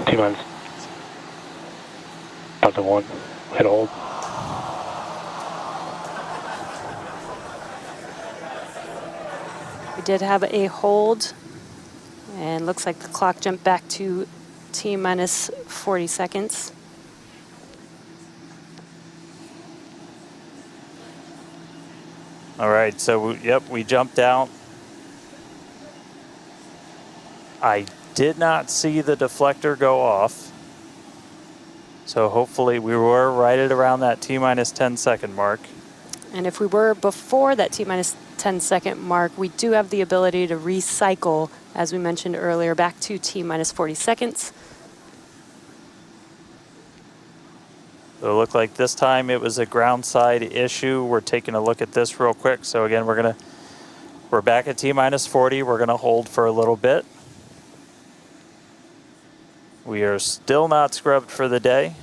T-minus about to 1, hit hold. We did have a hold, and looks like the clock jumped back to T-minus 40 seconds. All right, so yep, we jumped out. I did not see the deflector go off. So hopefully we were right at around that T-minus 10 second mark. And if we were before that T-minus 10 second mark, we do have the ability to recycle, as we mentioned earlier, back to T-minus 40 seconds. So it looked like this time it was a ground side issue. We're taking a look at this real quick. So again, we're back at T-minus 40. We're gonna hold for a little bit. We are still not scrubbed for the day.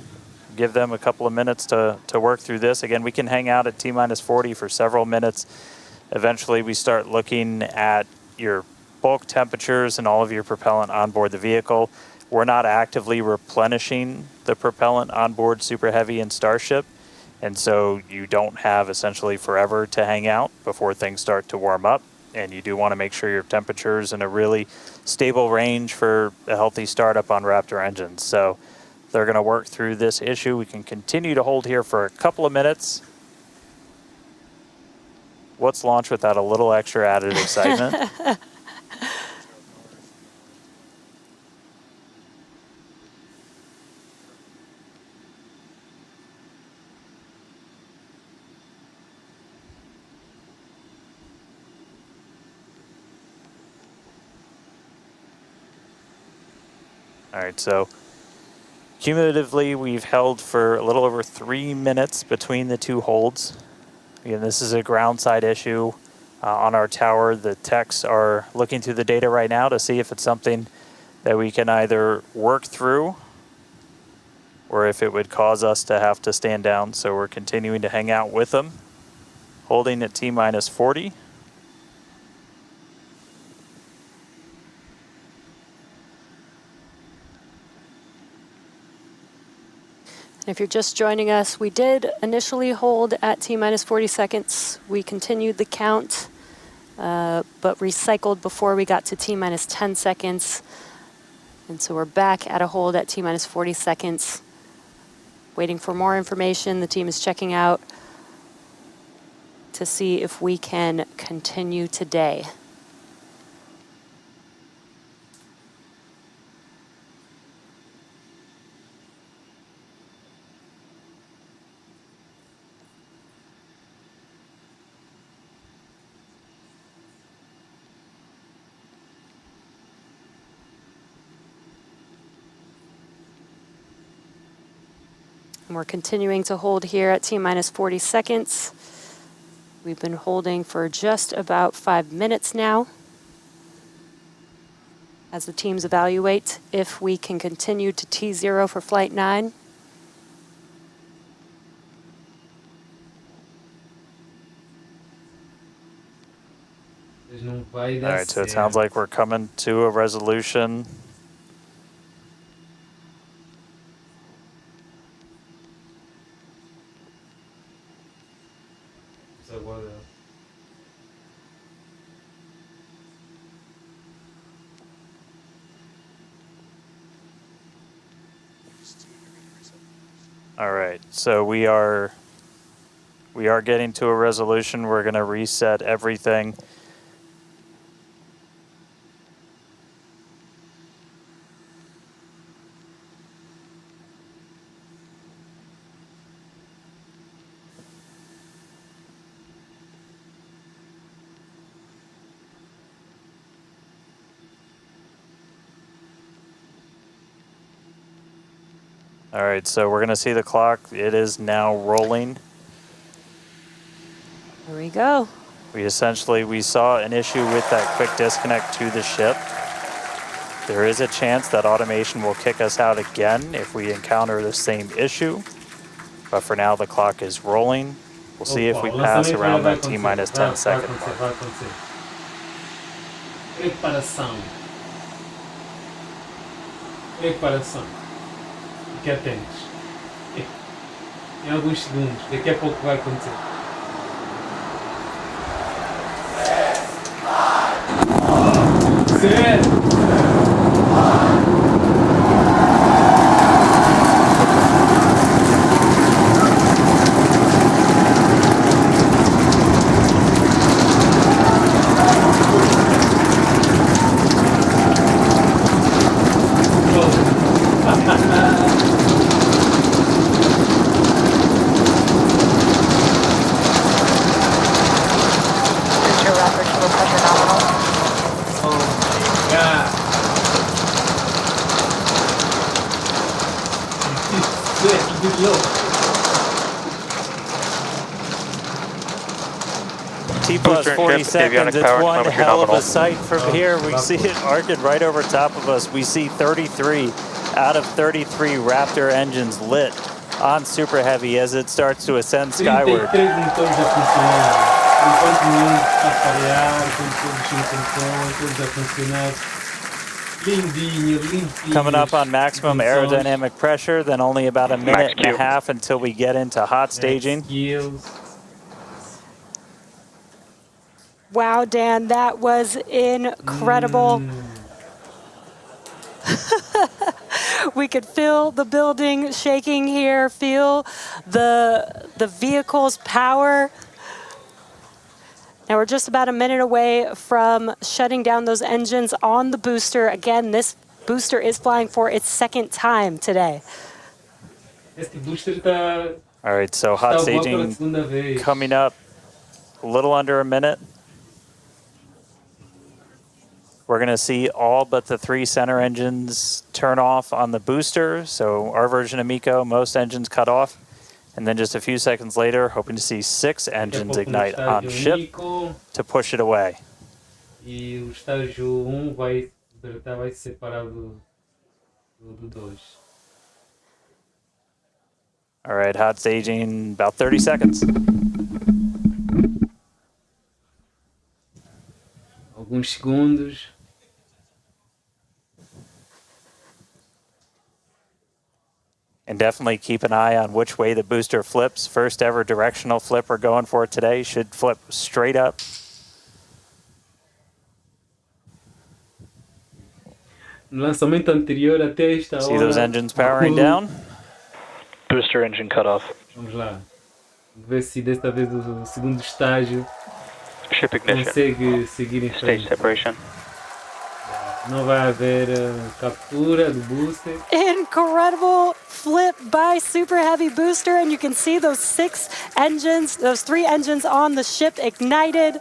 Give them a couple of minutes to work through this. Again, we can hang out at T-minus 40 for several minutes. Eventually, we start looking at your bulk temperatures and all of your propellant on board the vehicle. We're not actively replenishing the propellant on board Super Heavy and Starship, and so you don't have essentially forever to hang out before things start to warm up. And you do want to make sure your temperature's in a really stable range for a healthy startup on Raptor engines. So they're going to work through this issue. We can continue to hold here for a couple of minutes. What's launch without a little extra added excitement? All right, so cumulatively, we've held for a little over 3 minutes between the two holds. Again, this is a ground side issue on our tower. The techs are looking through the data right now to see if it's something that we can either work through or if it would cause us to have to stand down. So we're continuing to hang out with them, holding at T-minus 40. If you're just joining us, we did initially hold at T-minus 40 seconds. We continued the count, but recycled before we got to T-minus 10 seconds. And so we're back at a hold at T-minus 40 seconds, waiting for more information. The team is checking out to see if we can continue today. And we're continuing to hold here at T-minus 40 seconds. We've been holding for just about 5 minutes now as the teams evaluate if we can continue to T0 for Flight 9. All right, so it sounds like we're coming to a resolution. All right, so we are getting to a resolution. We're going to reset everything. All right, so we're going to see the clock. It is now rolling. There we go. We saw an issue with that quick disconnect to the ship. There is a chance that automation will kick us out again if we encounter the same issue. But for now, the clock is rolling. We'll see if we pass around that T-minus 10 second mark. Preparação. Preparação. Fique atentos. Em alguns segundos. Daqui a pouco vai acontecer. Certo! T plus Booster and 40 ship, seconds. avionic It's power, one telemetry hell of a nominal. sight from here. We see it arcing right over top of us. We see 33 out of 33 Raptor engines lit on Super Heavy as it starts to ascend skyward. 33 motores a funcionar. Enquanto nenhum está a falhar, enquanto todos em função, todos a funcionar. Lindinho, limpinho. Coming up on maximum aerodynamic pressure, then only about a minute and a half until we get into hot staging. Wow, Dan, that was incredible. We could feel the building shaking here, feel the vehicle's power. Now we're just about a minute away from shutting down those engines on the booster. Again, this booster is flying for its second time today. All right, so hot staging coming up a little under a minute. We're going to see all but the 3 center engines turn off on the booster. So our version of MECO, most engines cut off. And then just a few seconds later, hoping to see 6 engines ignite on ship to push it away. E o estágio 1 vai se separar do 2. All right, hot staging, about 30 seconds. Alguns segundos. And definitely keep an eye on which way the booster flips. First ever directional flip we're going for today. Should flip straight up. No lançamento anterior até esta hora. See those engines powering down? Booster engine cut off. Vamos lá. Ver se desta vez o segundo estágio Ship ignition. consegue seguir em frente. Stage separation. Não vai haver captura do booster. Incredible flip by Super Heavy booster, and you can see those 6 engines, those 3 engines on the ship ignited.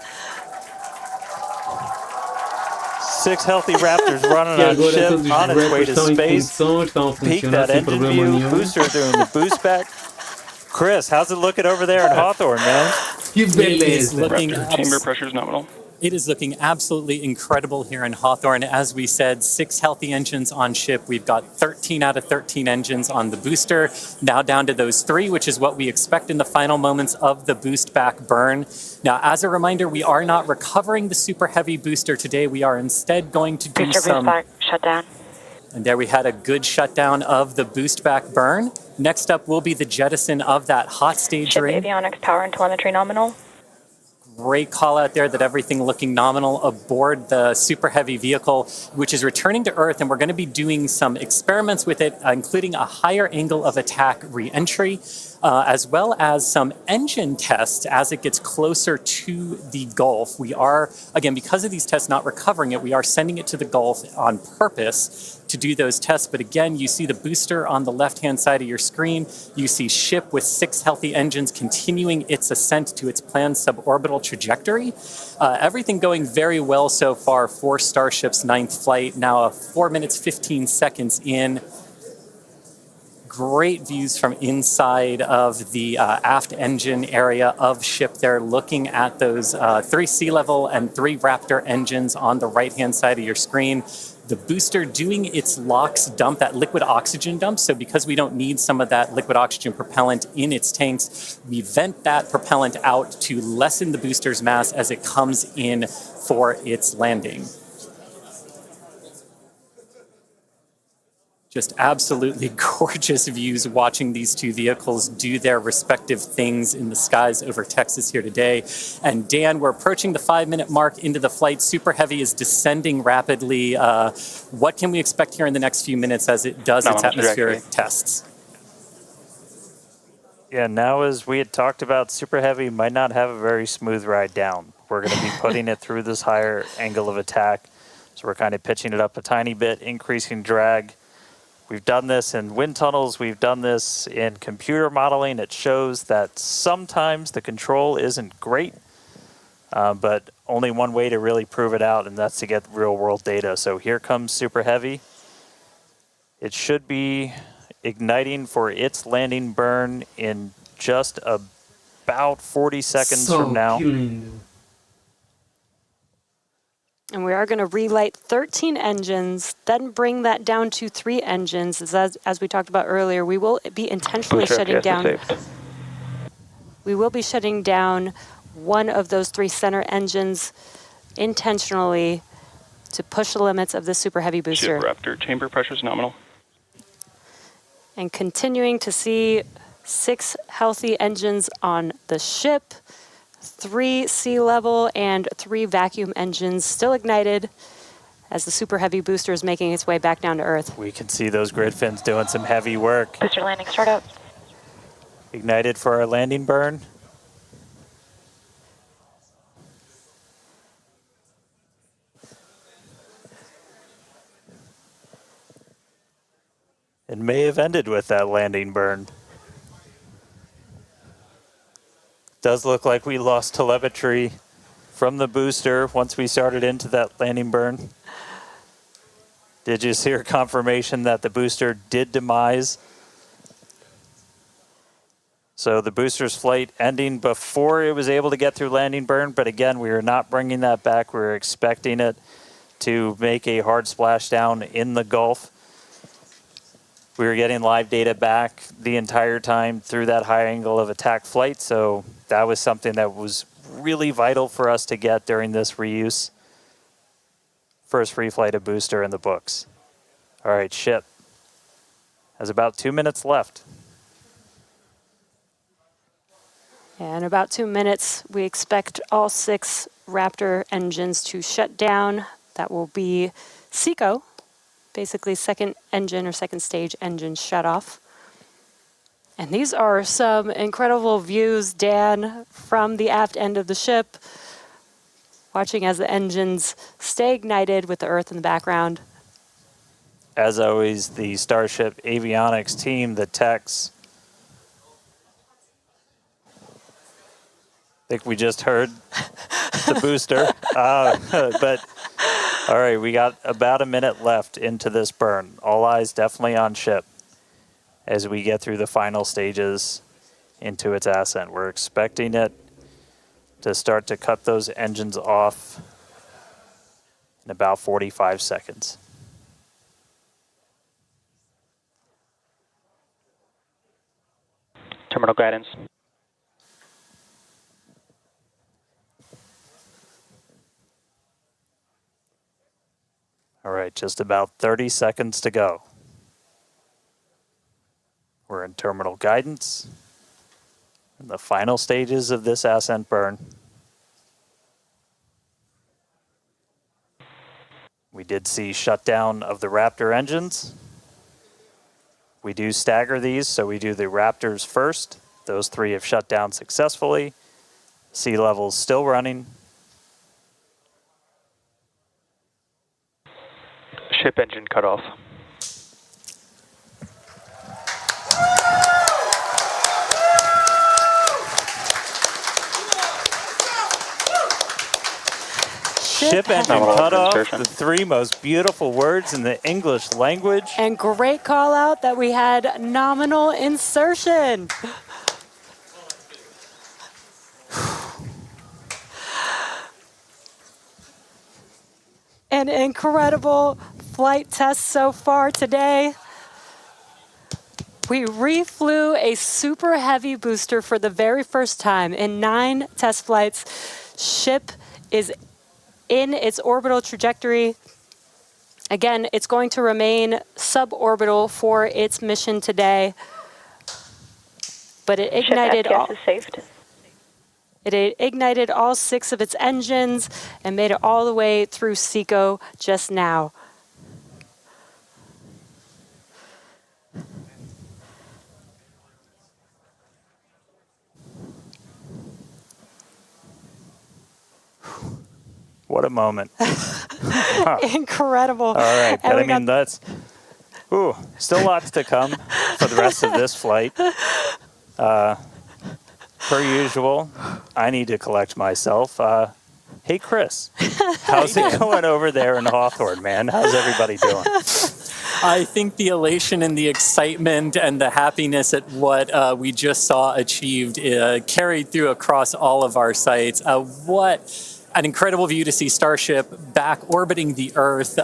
6 healthy Raptors running on ship on its way to space. Peak that engine view. Booster doing the boost back. Chris, how's it looking over there in Hawthorne, man? Chamber pressure is nominal. It is looking absolutely incredible here in Hawthorne. As we said, 6 healthy engines on ship. We've got 13 out of 13 engines on the booster. Now down to those 3, which is what we expect in the final moments of the boost back burn. Now, as a reminder, we are not recovering the Super Heavy booster today. We are instead going to do some... shutdown. And there we had a good shutdown of the boost back burn. Next up will be the jettison of that hot stage Ship ring. avionics power and telemetry nominal. Great call out there that everything looking nominal aboard the Super Heavy vehicle, which is returning to Earth, and we're going to be doing some experiments with it, including a higher angle of attack re-entry, as well as some engine tests as it gets closer to the Gulf. We are, again, because of these tests not recovering it, we are sending it to the Gulf on purpose to do those tests. But again, you see the booster on the left-hand side of your screen. You see ship with 6 healthy engines continuing its ascent to its planned suborbital trajectory. Everything going very well so far for Starship's 9th flight. Now 4 minutes, 15 seconds in. Great views from inside of the aft engine area of ship there, looking at those 3 sea level and 3 Raptor engines on the right-hand side of your screen. The booster doing its LOX dump, that liquid oxygen dump. So because we don't need some of that liquid oxygen propellant in its tanks, we vent that propellant out to lessen the booster's mass as it comes in for its landing. Just absolutely gorgeous views watching these two vehicles do their respective things in the skies over Texas here today. And Dan, we're approaching the 5-minute mark into the flight. Super Heavy is descending rapidly. What can we expect here in the next few minutes as it does its atmospheric tests? Yeah, now as we had talked about, Super Heavy might not have a very smooth ride down. We're going to be putting it through this higher angle of attack. So we're kind of pitching it up a tiny bit, increasing drag. We've done this in wind tunnels. We've done this in computer modeling. It shows that sometimes the control isn't great, but only one way to really prove it out, and that's to get real-world data. So here comes Super Heavy. It should be igniting for its landing burn in just about 40 seconds from now. Killing. And we are going to relight 13 engines, then bring that down to 3 engines. As we talked about earlier, we will be intentionally shutting down. We will be shutting down one of those 3 center engines intentionally to push the limits of the Super Heavy booster. Ship Raptor, chamber pressure is nominal. And continuing to see 6 healthy engines on the ship, 3 sea level and 3 vacuum engines still ignited as the Super Heavy booster is making its way back down to Earth. We can see those grid fins doing some heavy work. Booster landing startup. Ignited for our landing burn. It may have ended with that landing burn. Does look like we lost telemetry from the booster once we started into that landing burn. Did you hear confirmation that the booster did demise? So the booster's flight ending before it was able to get through landing burn, but again, we are not bringing that back. We were expecting it to make a hard splashdown in the Gulf. We were getting live data back the entire time through that high angle of attack flight, so that was something that was really vital for us to get during this reuse. First free flight of booster in the books. All right, ship has about 2 minutes left. In about 2 minutes, we expect all 6 Raptor engines to shut down. That will be SECO, basically second engine or second stage engine shut off. And these are some incredible views, Dan, from the aft end of the ship, watching as the engines stay ignited with the Earth in the background. As always, the Starship avionics team, the techs. I think we just heard the booster. But all right, we got about a minute left into this burn. All eyes definitely on ship as we get through the final stages into its ascent. We're expecting it to start to cut those engines off in about 45 seconds. Terminal guidance. All right, just about 30 seconds to go. We're in terminal guidance in the final stages of this ascent burn. We did see shutdown of the Raptor engines. We do stagger these, so we do the Raptors first. Those 3 have shut down successfully. Sea level's still running. Ship engine cut off. Ship engine cut off, the 3 most beautiful words in the English language. And great call out that we had nominal insertion. An incredible flight test so far today. We reflew a Super Heavy booster for the very first time in 9 test flights. Ship is in its orbital trajectory Again, it's going to remain suborbital for its mission today, but it ignited It ignited all 6 of its engines and made it all the way through SECO just now. What a moment. Incredible. All right, but I mean, that's still lots to come for the rest of this flight. Per usual, I need to collect myself. Hey, Chris, how's it going over there in Hawthorne, man? How's everybody doing? I think the elation and the excitement and the happiness at what we just saw achieved carried through across all of our sites. What an incredible view to see Starship back orbiting the Earth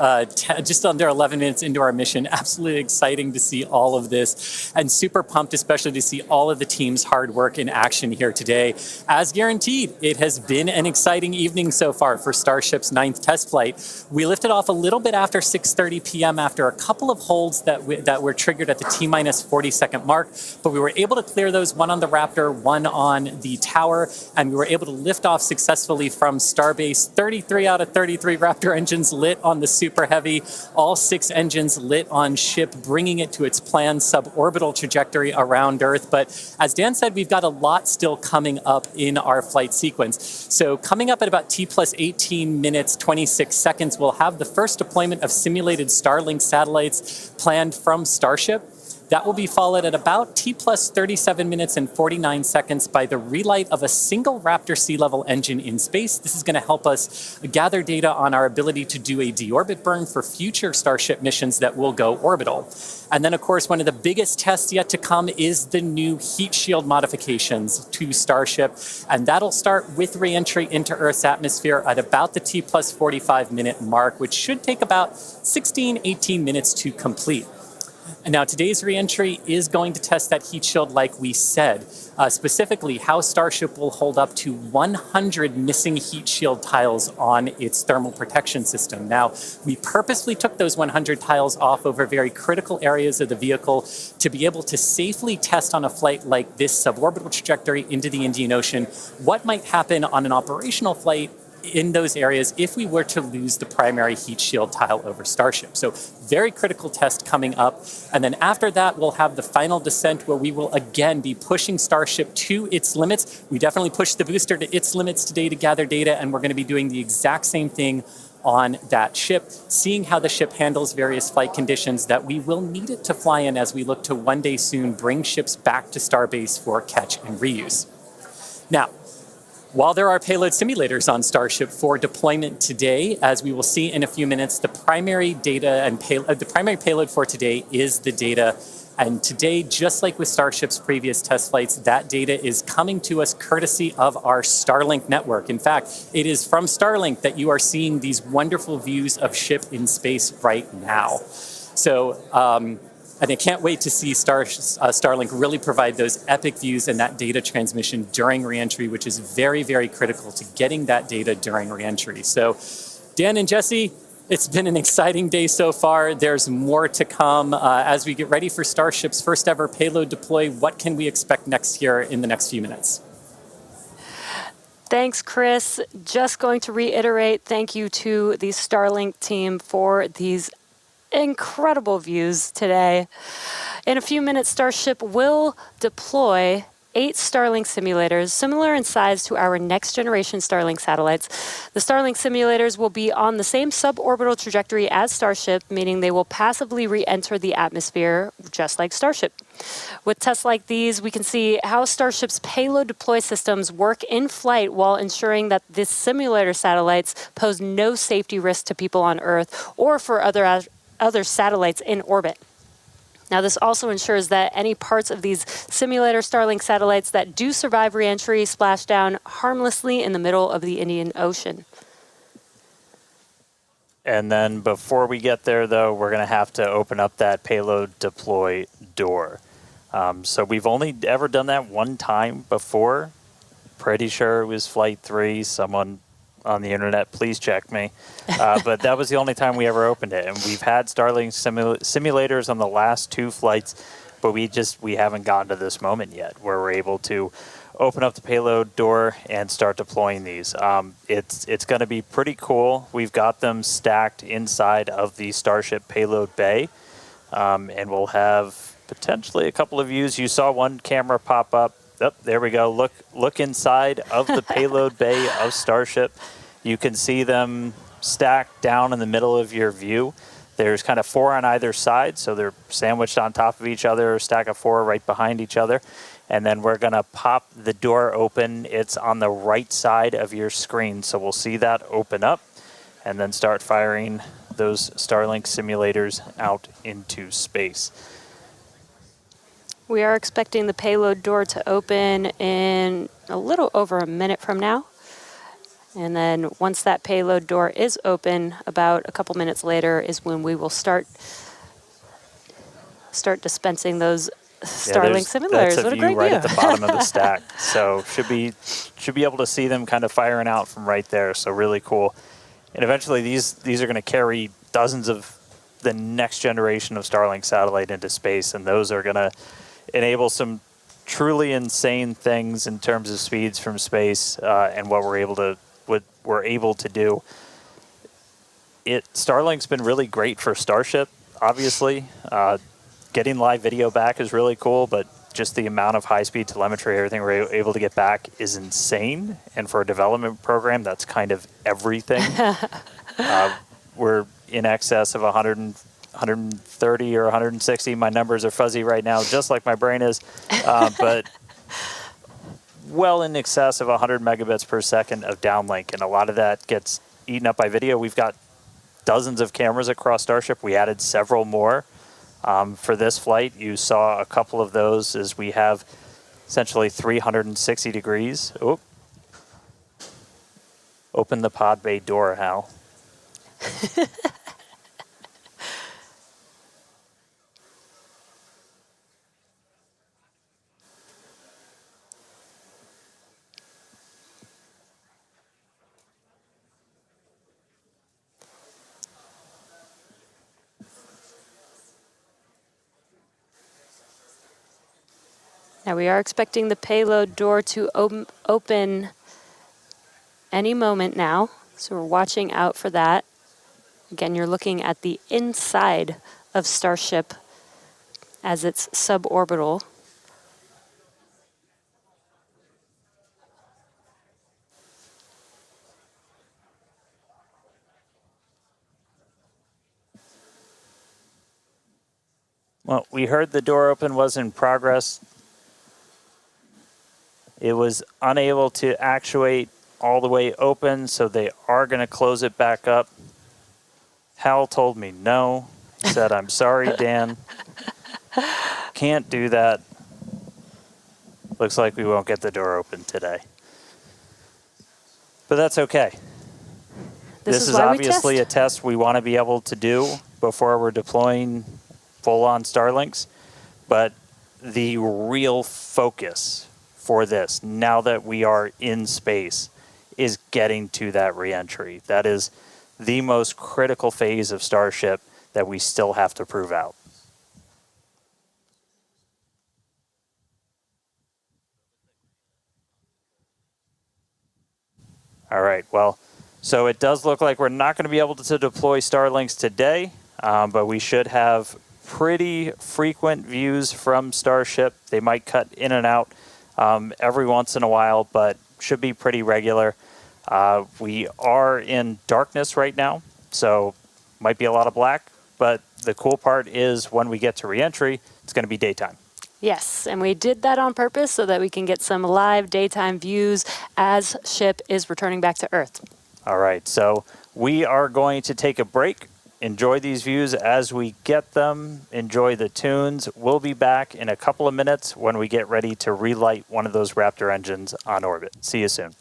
just under 11 minutes into our mission. Absolutely exciting to see all of this, and super pumped especially to see all of the team's hard work in action here today. As guaranteed, it has been an exciting evening so far for Starship's 9th test flight. We lifted off a little bit after 6:30 p.m. after a couple of holds that were triggered at the T-minus 40-second mark, but we were able to clear those, one on the Raptor, one on the tower, and we were able to lift off successfully from Starbase. 33 out of 33 Raptor engines lit on the Super Heavy, all 6 engines lit on ship, bringing it to its planned suborbital trajectory around Earth. But as Dan said, we've got a lot still coming up in our flight sequence. So coming up at about T plus 18 minutes, 26 seconds, we'll have the first deployment of simulated Starlink satellites planned from Starship. That will be followed at about T plus 37 minutes and 49 seconds by the relight of a single Raptor sea level engine in space. This is going to help us gather data on our ability to do a deorbit burn for future Starship missions that will go orbital. And then, of course, one of the biggest tests yet to come is the new heat shield modifications to Starship. And that'll start with re-entry into Earth's atmosphere at about the T plus 45 minute mark, which should take about 16, 18 minutes to complete. And now today's reentry is going to test that heat shield like we said, specifically how Starship will hold up to 100 missing heat shield tiles on its thermal protection system. Now, we purposely took those 100 tiles off over very critical areas of the vehicle to be able to safely test on a flight like this suborbital trajectory into the Indian Ocean what might happen on an operational flight in those areas if we were to lose the primary heat shield tile over Starship. So very critical test coming up. And then after that, we'll have the final descent where we will again be pushing Starship to its limits. We definitely pushed the booster to its limits today to gather data, and we're going to be doing the exact same thing on that ship, seeing how the ship handles various flight conditions that we will need it to fly in as we look to one day soon bring ships back to Starbase for catch and reuse. Now, while there are payload simulators on Starship for deployment today, as we will see in a few minutes, the primary data and the primary payload for today is the data. And today, just like with Starship's previous test flights, that data is coming to us courtesy of our Starlink network. In fact, it is from Starlink that you are seeing these wonderful views of ship in space right now. So, and I can't wait to see Starlink really provide those epic views and that data transmission during reentry, which is very, very critical to getting that data during reentry. So, Dan and Jesse, it's been an exciting day so far. There's more to come. As we get ready for Starship's first ever payload deploy, what can we expect next here in the next few minutes? Thanks, Chris. Just going to reiterate, thank you to the Starlink team for these incredible views today. In a few minutes, Starship will deploy 8 Starlink simulators, similar in size to our next generation Starlink satellites. The Starlink simulators will be on the same suborbital trajectory as Starship, meaning they will passively re-enter the atmosphere, just like Starship. With tests like these, we can see how Starship's payload deploy systems work in flight while ensuring that this simulator satellites pose no safety risk to people on Earth or for other satellites in orbit. Now, this also ensures that any parts of these simulator Starlink satellites that do survive re-entry splash down harmlessly in the middle of the Indian Ocean. And then before we get there, though, we're going to have to open up that payload deploy door. So we've only ever done that one time before. Pretty sure it was Flight 3. Someone on the internet, please check me. But that was the only time we ever opened it. And we've had Starlink simulators on the last 2 flights, but we haven't gotten to this moment yet where we're able to open up the payload door and start deploying these. It's going to be pretty cool. We've got them stacked inside of the Starship payload bay, and we'll have potentially a couple of views. You saw one camera pop up. Oh, there we go. Look inside of the payload bay of Starship. You can see them stacked down in the middle of your view. There's kind of 4 on either side, so they're sandwiched on top of each other, a stack of 4 right behind each other. And then we're going to pop the door open. It's on the right side of your screen, so we'll see that open up and then start firing those Starlink simulators out into space. We are expecting the payload door to open in a little over a minute from now. And then once that payload door is open, about a couple minutes later is when we will start dispensing those Starlink simulators. That's what a great right view. at the bottom of the stack. So should be able to see them kind of firing out from right there. So really cool. And eventually these are going to carry dozens of the next generation of Starlink satellite into space, and those are going to enable some truly insane things in terms of speeds from space and what we're able to do. Starlink's been really great for Starship, obviously. Getting live video back is really cool, but just the amount of high-speed telemetry, everything we're able to get back is insane. And for a development program, that's kind of everything. We're in excess of 130 or 160. My numbers are fuzzy right now, just like my brain is. But well in excess of 100 megabits per second of downlink. And a lot of that gets eaten up by video. We've got dozens of cameras across Starship. We added several more. For this flight, you saw a couple of those as we have essentially 360 degrees. Oh. Open the pod bay door, Hal. Now we are expecting the payload door to open any moment now, so we're watching out for that. Again, you're looking at the inside of Starship as it's suborbital. Well, we heard the door open was in progress. It was unable to actuate all the way open, so they are going to close it back up. Hal told me no. He said, I'm sorry, Dan. Can't do that. Looks like we won't get the door open today. But that's okay. This is obviously a test we want to be able to do before we're deploying full-on Starlinks. But the real focus for this, now that we are in space, is getting to that reentry. That is the most critical phase of Starship that we still have to prove out. All right, well, so it does look like we're not going to be able to deploy Starlinks today, but we should have pretty frequent views from Starship. They might cut in and out every once in a while, but should be pretty regular. We are in darkness right now, so might be a lot of black, but the cool part is when we get to reentry, it's going to be daytime. Yes, and we did that on purpose so that we can get some live daytime views as ship is returning back to Earth. All right, so we are going to take a break. Enjoy these views as we get them. Enjoy the tunes. We'll be back in a couple of minutes when we get ready to relight one of those Raptor engines on orbit. See you soon.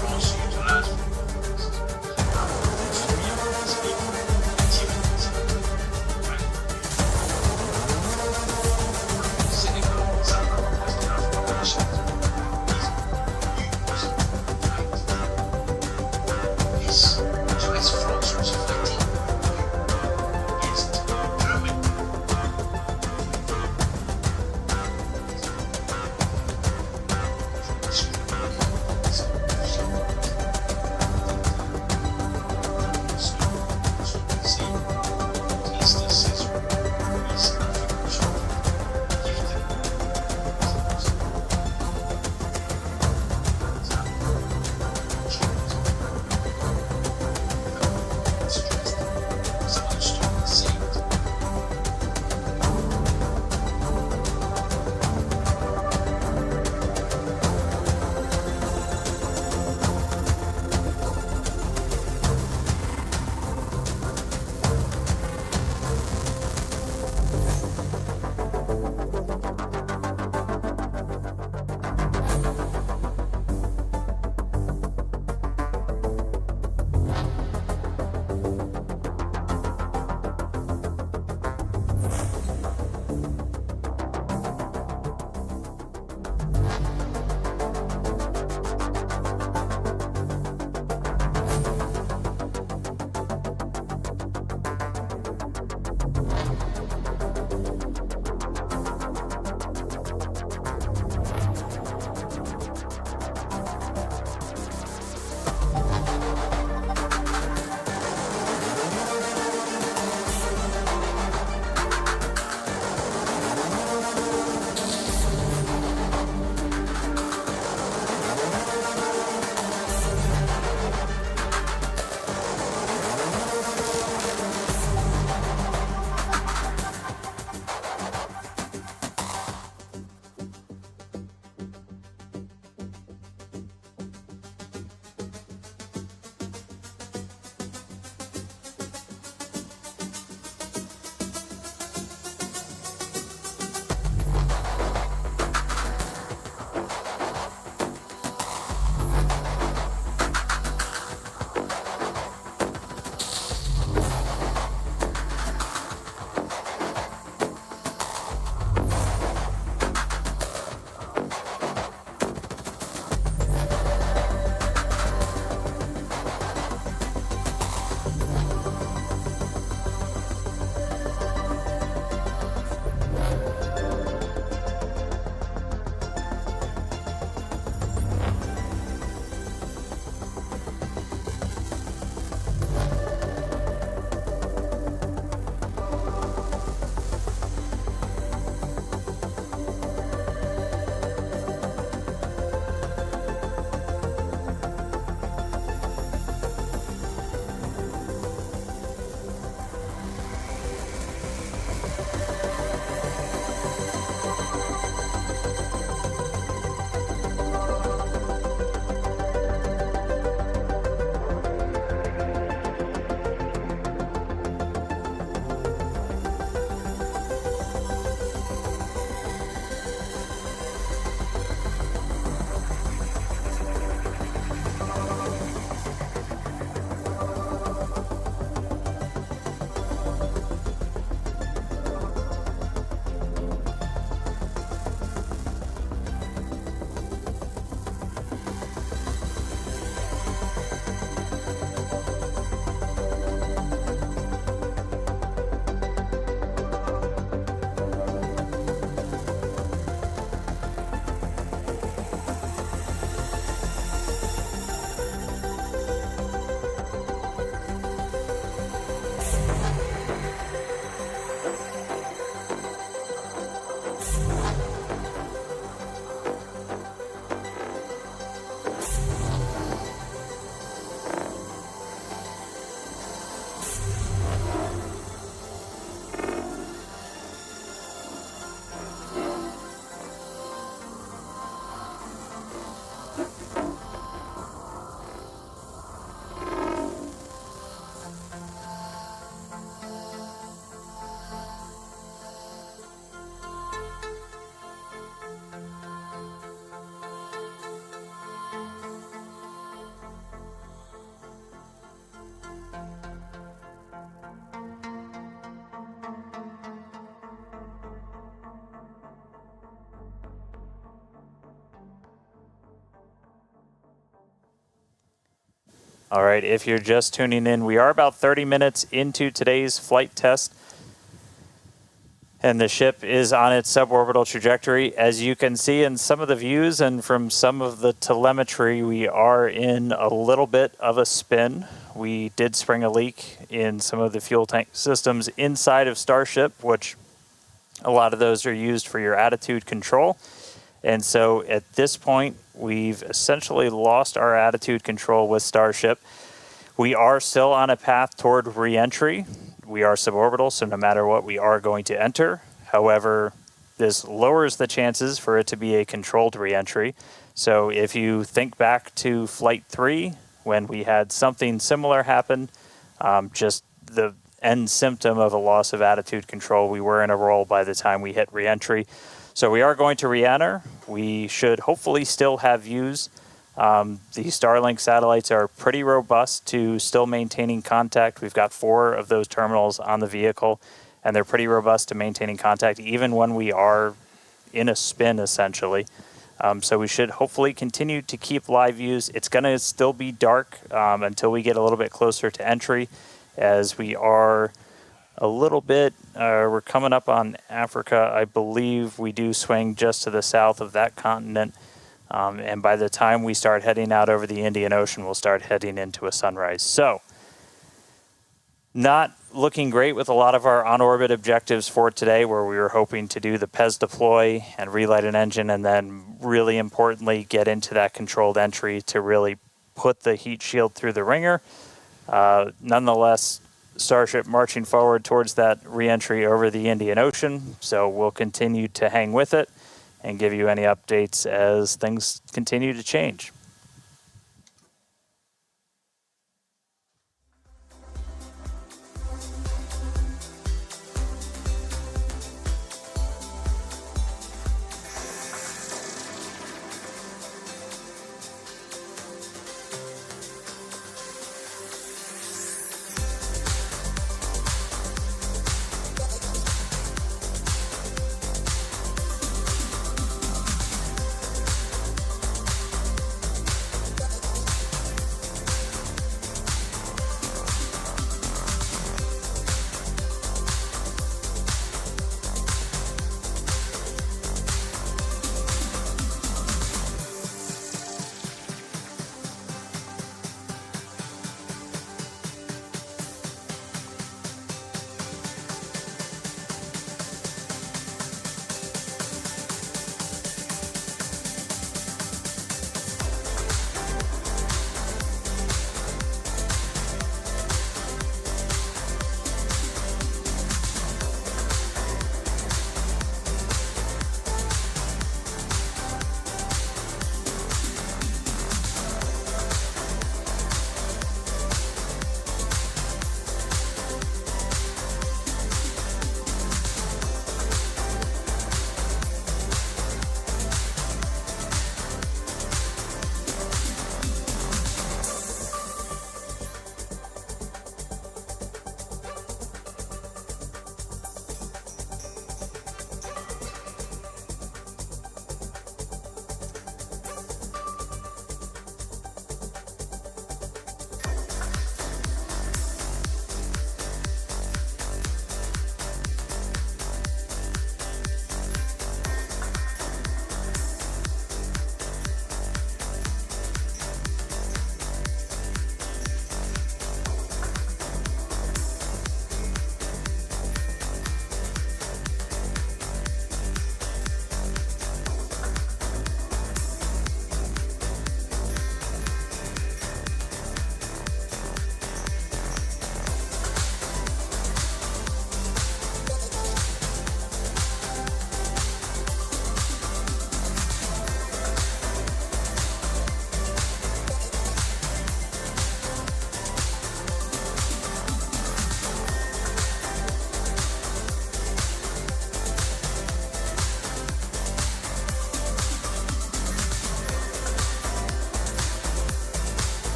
France utilized All right, if you're just tuning in, we are about 30 minutes into today's flight test, and the ship is on its suborbital trajectory. As you can see in some of the views and from some of the telemetry, we are in a little bit of a spin. We did spring a leak in some of the fuel tank systems inside of Starship, which a lot of those are used for your attitude control. And so at this point, we've essentially lost our attitude control with Starship. We are still on a path toward re-entry. We are suborbital, so no matter what, we are going to enter. However, this lowers the chances for it to be a controlled re-entry. So if you think back to Flight 3, when we had something similar happen, just the end symptom of a loss of attitude control, we were in a roll by the time we hit re-entry. So we are going to re-enter. We should hopefully still have views. The Starlink satellites are pretty robust to still maintaining contact. We've got 4 of those terminals on the vehicle, and they're pretty robust to maintaining contact even when we are in a spin, essentially. So we should hopefully continue to keep live views. It's going to still be dark until we get a little bit closer to entry, as we are a little bit, we're coming up on Africa. I believe we do swing just to the south of that continent. And by the time we start heading out over the Indian Ocean, we'll start heading into a sunrise. So, not looking great with a lot of our on-orbit objectives for today, where we were hoping to do the PES deploy and relight an engine, and then really importantly get into that controlled entry to really put the heat shield through the ringer. Nonetheless, Starship marching forward towards that re-entry over the Indian Ocean, so we'll continue to hang with it and give you any updates as things continue to change.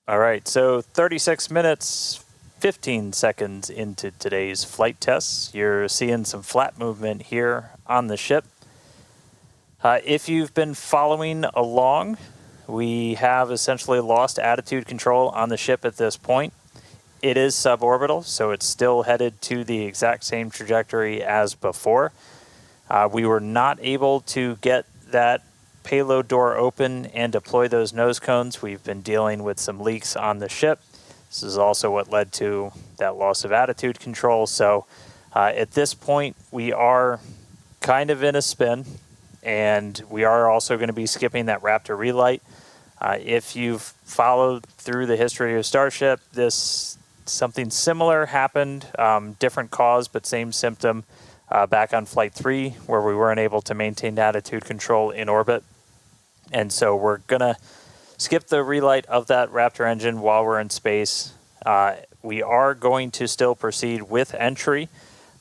All right, so 36 minutes, 15 seconds into today's flight tests. You're seeing some flat movement here on the ship. If you've been following along, we have essentially lost attitude control on the ship at this point. It is suborbital, so it's still headed to the exact same trajectory as before. We were not able to get that payload door open and deploy those nose cones. We've been dealing with some leaks on the ship. This is also what led to that loss of attitude control. So at this point, we are kind of in a spin, and we are also going to be skipping that Raptor relight. If you've followed through the history of Starship, something similar happened, different cause but same symptom, back on Flight 3, where we weren't able to maintain attitude control in orbit. And so we're going to skip the relight of that Raptor engine while we're in space. We are going to still proceed with entry,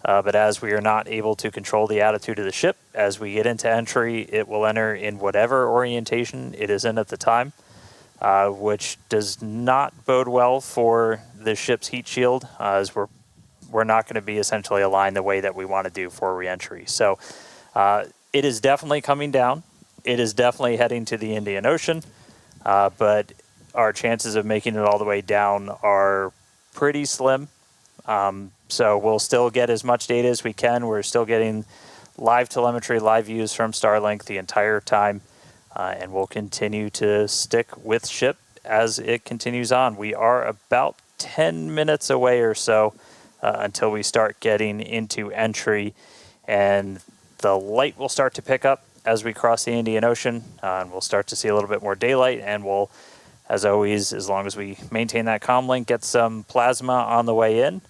but as we are not able to control the attitude of the ship, as we get into entry, it will enter in whatever orientation it is in at the time, which does not bode well for the ship's heat shield, as we're not going to be essentially aligned the way that we want to do for re-entry. So it is definitely coming down. It is definitely heading to the Indian Ocean, but our chances of making it all the way down are pretty slim. So we'll still get as much data as we can. We're still getting live telemetry, live views from Starlink the entire time, and we'll continue to stick with ship as it continues on. We are about 10 minutes away or so until we start getting into entry, and the light will start to pick up as we cross the Indian Ocean, and we'll start to see a little bit more daylight, and we'll, as always, as long as we maintain that comm link, get some plasma on the way in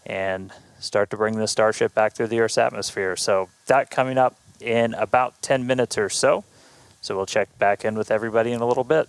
and start to bring the Starship back through the Earth's atmosphere. So that coming up in about 10 minutes or so. So we'll check back in with everybody in a little bit.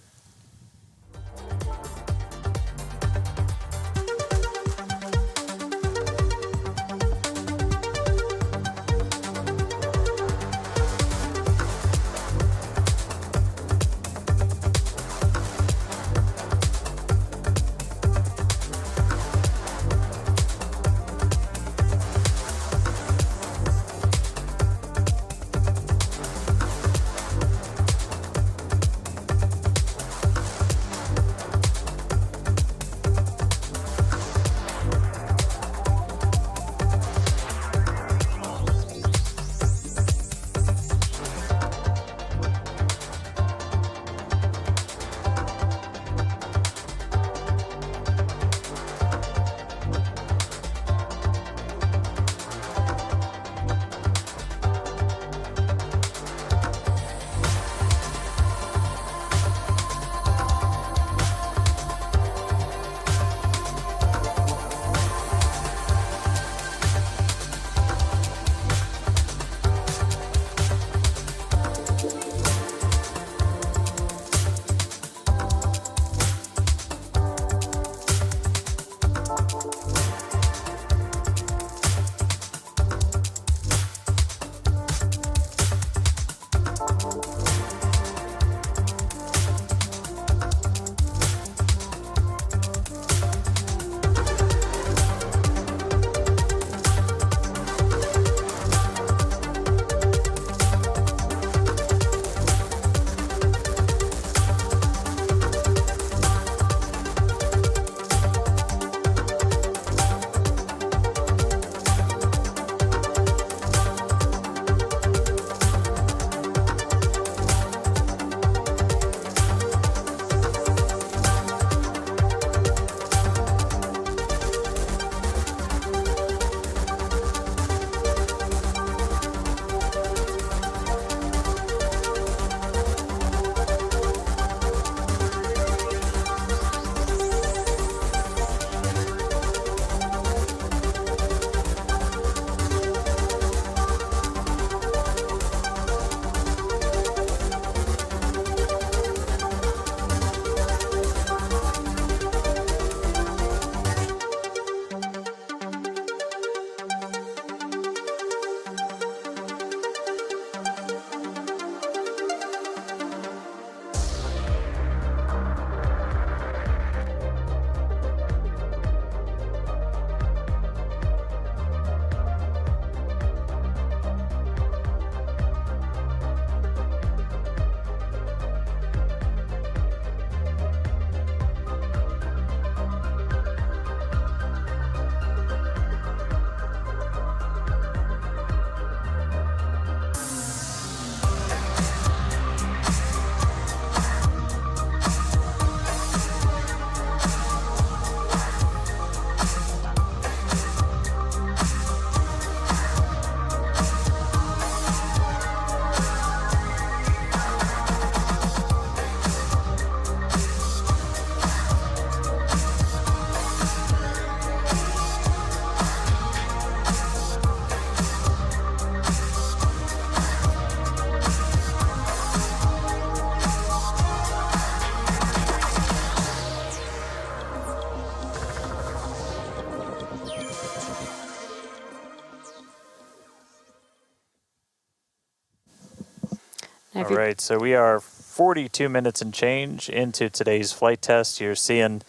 And if All you're- right, so we are 42 minutes and change into today's flight test. You're seeing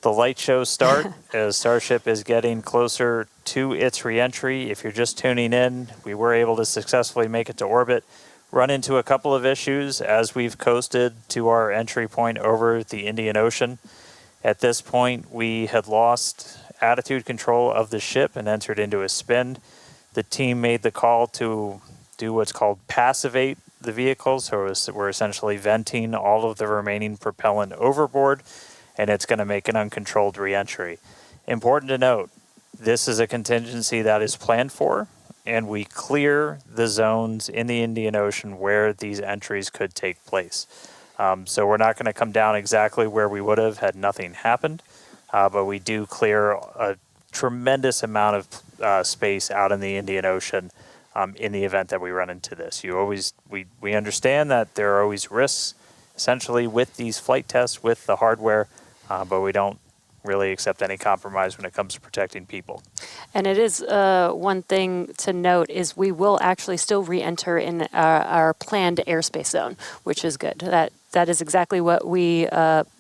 the light show start as Starship is getting closer to its reentry. If you're just tuning in, we were able to successfully make it to orbit. Run into a couple of issues as we've coasted to our entry point over the Indian Ocean. At this point, we had lost attitude control of the ship and entered into a spin. The team made the call to do what's called passivate the vehicle, so we're essentially venting all of the remaining propellant overboard, and it's going to make an uncontrolled reentry. Important to note, this is a contingency that is planned for, and we clear the zones in the Indian Ocean where these entries could take place. So we're not going to come down exactly where we would have had nothing happened, but we do clear a tremendous amount of space out in the Indian Ocean in the event that we run into this. We understand that there are always risks, essentially, with these flight tests, with the hardware, but we don't really accept any compromise when it comes to protecting people. And it is one thing to note is we will actually still re-enter in our planned airspace zone, which is good. That is exactly what we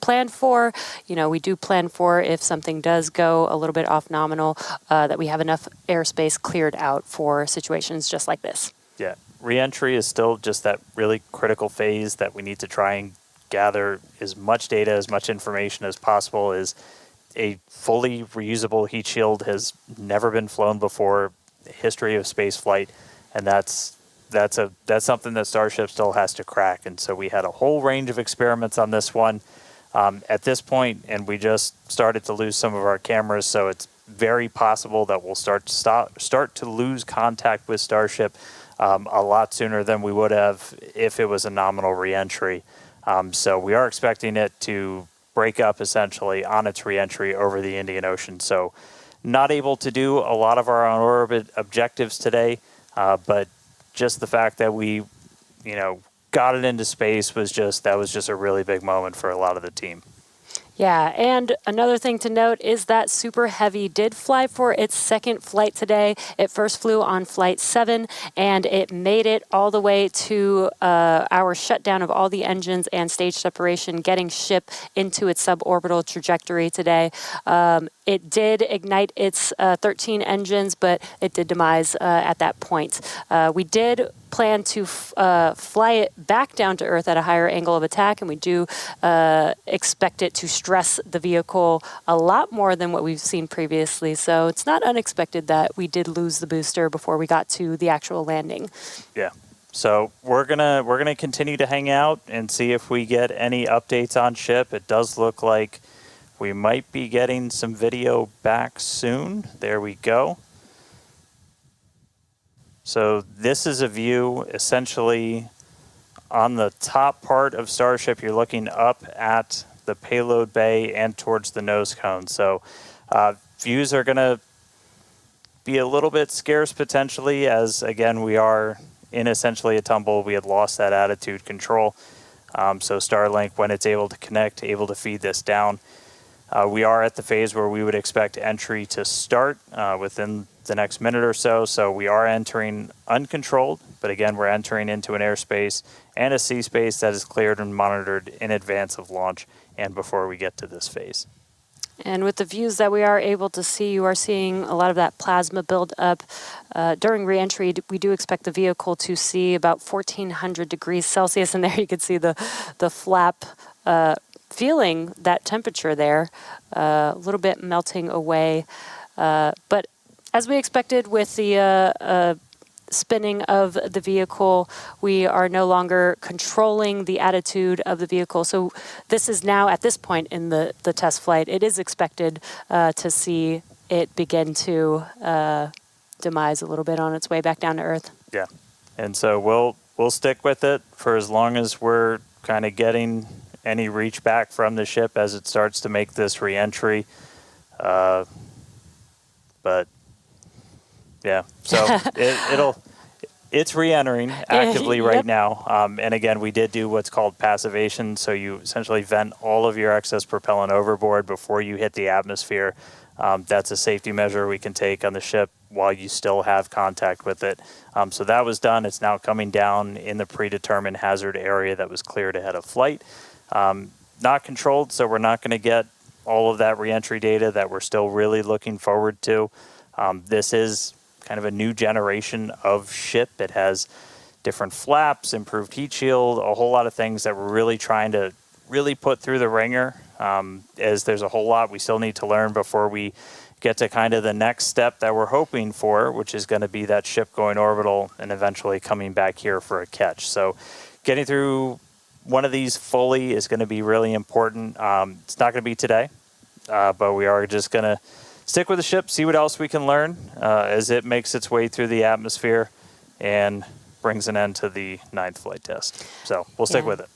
planned for. You know, we do plan for if something does go a little bit off nominal, that we have enough airspace cleared out for situations just like this. Yeah, re-entry is still just that really critical phase that we need to try and gather as much data, as much information as possible. Is a fully reusable heat shield has never been flown before, the history of space flight, and that's something that Starship still has to crack. And so we had a whole range of experiments on this one at this point, and we just started to lose some of our cameras, so it's very possible that we'll start to lose contact with Starship a lot sooner than we would have if it was a nominal reentry. So we are expecting it to break up essentially on its reentry over the Indian Ocean. So not able to do a lot of our on-orbit objectives today, but just the fact that we, got it into space was just a really big moment for a lot of the team. Yeah, and another thing to note is that Super Heavy did fly for its second flight today. It first flew on Flight 7, and it made it all the way to our shutdown of all the engines and stage separation, getting ship into its suborbital trajectory today. It did ignite its 13 engines, but it did demise at that point. We did plan to fly it back down to Earth at a higher angle of attack, and we do expect it to stress the vehicle a lot more than what we've seen previously. So it's not unexpected that we did lose the booster before we got to the actual landing. Yeah. So we're gonna continue to hang out and see if we get any updates on ship. It does look like we might be getting some video back soon. There we go. So this is a view essentially on the top part of Starship. You're looking up at the payload bay and towards the nose cone. So views are going to be a little bit scarce potentially, as again we are in essentially a tumble. We had lost that attitude control. So Starlink, when it's able to connect, able to feed this down. We are at the phase where we would expect entry to start within the next minute or so. So we are entering uncontrolled, but again, we're entering into an airspace and a sea space that is cleared and monitored in advance of launch and before we get to this phase. And with the views that we are able to see, you are seeing a lot of that plasma build up. During reentry, we do expect the vehicle to see about 1400 degrees Celsius, and there you can see the flap feeling that temperature there, a little bit melting away. But as we expected with the spinning of the vehicle, we are no longer controlling the attitude of the vehicle. So this is now, at this point in the test flight, it is expected to see it begin to demise a little bit on its way back down to Earth. Yeah, and so we'll stick with it for as long as we're kind of getting any reach back from the ship as it starts to make this re-entry. But yeah, so it's re-entering actively right now. And again, we did do what's called passivation. So you essentially vent all of your excess propellant overboard before you hit the atmosphere. That's a safety measure we can take on the ship while you still have contact with it. So that was done. It's now coming down in the predetermined hazard area that was cleared ahead of flight. Not controlled, so we're not going to get all of that reentry data that we're still really looking forward to. This is kind of a new generation of ship. It has different flaps, improved heat shield, a whole lot of things that we're really trying to really put through the ringer, as there's a whole lot we still need to learn before we get to kind of the next step that we're hoping for, which is going to be that ship going orbital and eventually coming back here for a catch. So getting through one of these fully is going to be really important. It's not going to be today, but we are just going to stick with the ship, see what else we can learn as it makes its way through the atmosphere and brings an end to the 9th flight test. So we'll stick with it.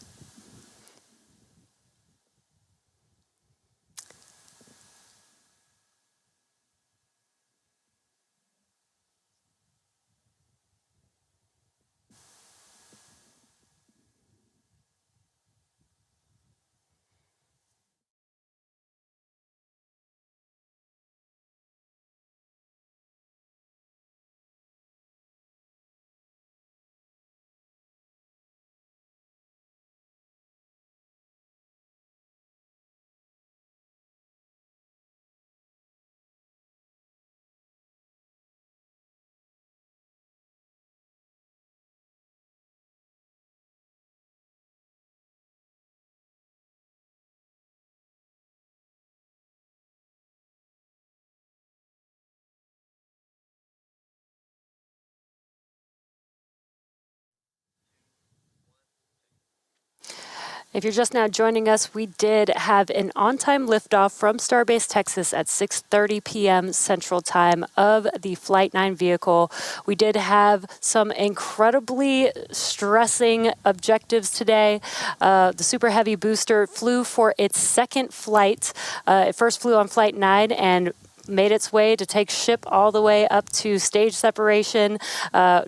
If you're just now joining us, we did have an on-time liftoff from Starbase Texas at 6:30 p.m. Central Time of the Flight 9 vehicle. We did have some incredibly stressing objectives today. The Super Heavy booster flew for its second flight. It first flew on Flight 9 and made its way to take ship all the way up to stage separation,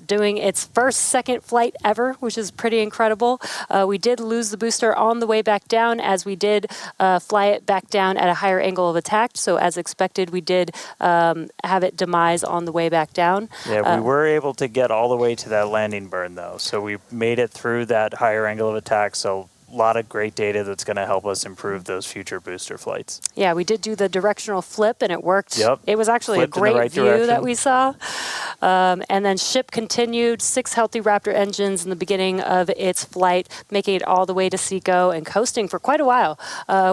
doing its second flight ever, which is pretty incredible. We did lose the booster on the way back down, as we did fly it back down at a higher angle of attack. So as expected, we did have it demise on the way back down. Yeah, we were able to get all the way to that landing burn, though. So we made it through that higher angle of attack. So a lot of great data that's going to help us improve those future booster flights. Yeah, we did do the directional flip, and it worked. Yep. It was actually Flipped a great right view direction that we saw. And then ship continued, 6 healthy Raptor engines in the beginning of its flight, making it all the way to Seco and coasting for quite a while.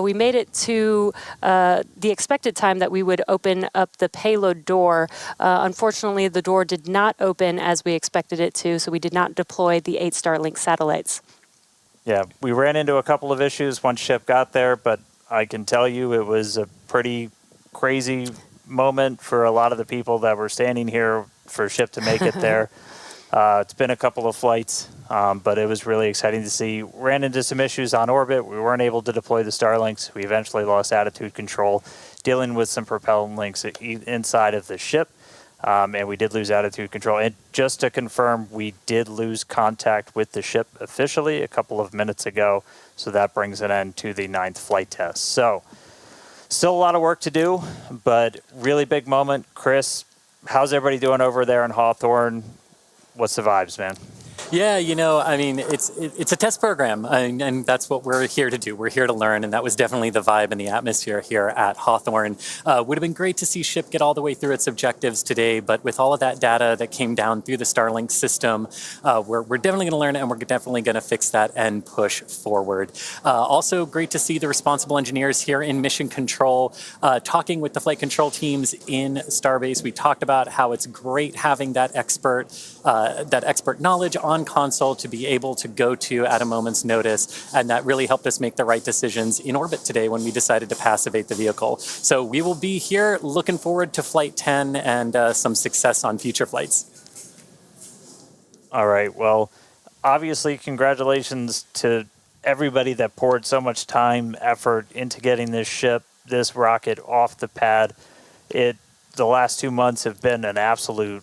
We made it to the expected time that we would open up the payload door. Unfortunately, the door did not open as we expected it to, so we did not deploy the 8 Starlink satellites. Yeah, we ran into a couple of issues once ship got there, but I can tell you it was a pretty crazy moment for a lot of the people that were standing here for ship to make it there. It's been a couple of flights, but it was really exciting to see. Ran into some issues on orbit. We weren't able to deploy the Starlinks. We eventually lost attitude control, dealing with some propellant links inside of the ship. And we did lose attitude control. And just to confirm, we did lose contact with the ship officially a couple of minutes ago. So that brings an end to the 9th flight test. So still a lot of work to do, but really big moment. Chris, how's everybody doing over there in Hawthorne? What's the vibes, man? Yeah, I mean, it's a test program, and that's what we're here to do. We're here to learn, and that was definitely the vibe and the atmosphere here at Hawthorne. Would have been great to see ship get all the way through its objectives today, but with all of that data that came down through the Starlink system, we're definitely going to learn, and we're definitely going to fix that and push forward. Also, great to see the responsible engineers here in mission control, talking with the flight control teams in Starbase. We talked about how it's great having that expert knowledge on console to be able to go to at a moment's notice, and that really helped us make the right decisions in orbit today when we decided to passivate the vehicle. So we will be here looking forward to Flight 10 and some success on future flights. All right, well, obviously congratulations to everybody that poured so much time, effort into getting this rocket off the pad. The last 2 months have been an absolute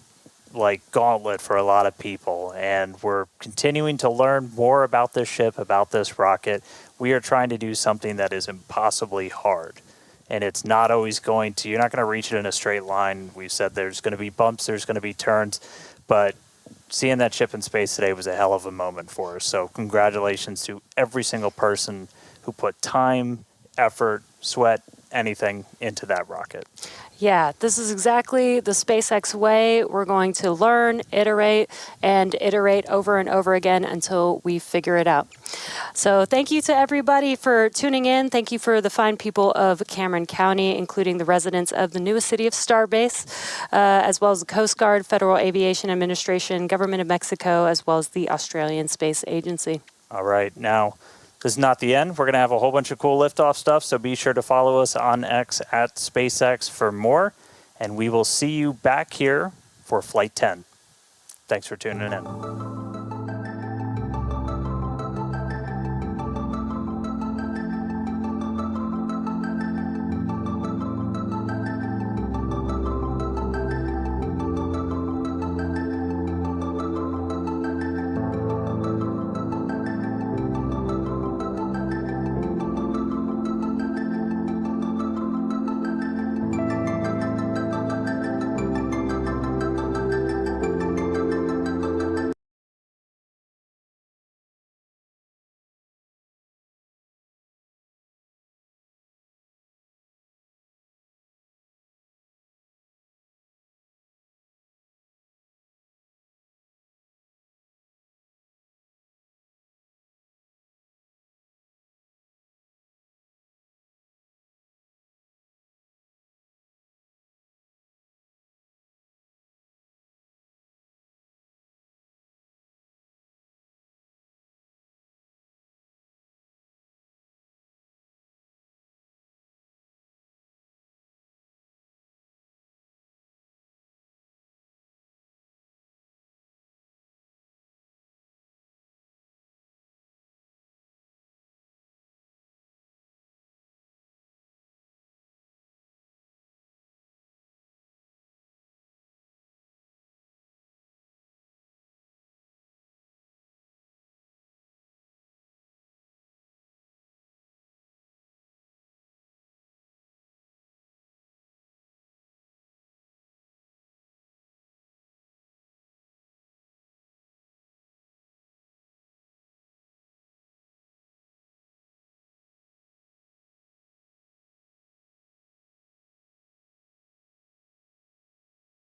gauntlet for a lot of people, and we're continuing to learn more about this ship, about this rocket. We are trying to do something that is impossibly hard, and it's not always going to, you're not going to reach it in a straight line. We've said there's going to be bumps, there's going to be turns, but seeing that ship in space today was a hell of a moment for us. So congratulations to every single person who put time, effort, sweat, anything into that rocket. Yeah, this is exactly the SpaceX way. We're going to learn, iterate, and iterate over and over again until we figure it out. So thank you to everybody for tuning in. Thank you for the fine people of Cameron County, including the residents of the newest city of Starbase, as well as the Coast Guard, Federal Aviation Administration, Government of Mexico, as well as the Australian Space Agency. All right, now this is not the end. We're going to have a whole bunch of cool liftoff stuff, so be sure to follow us on X at SpaceX for more, and we will see you back here for Flight 10. Thanks for tuning in.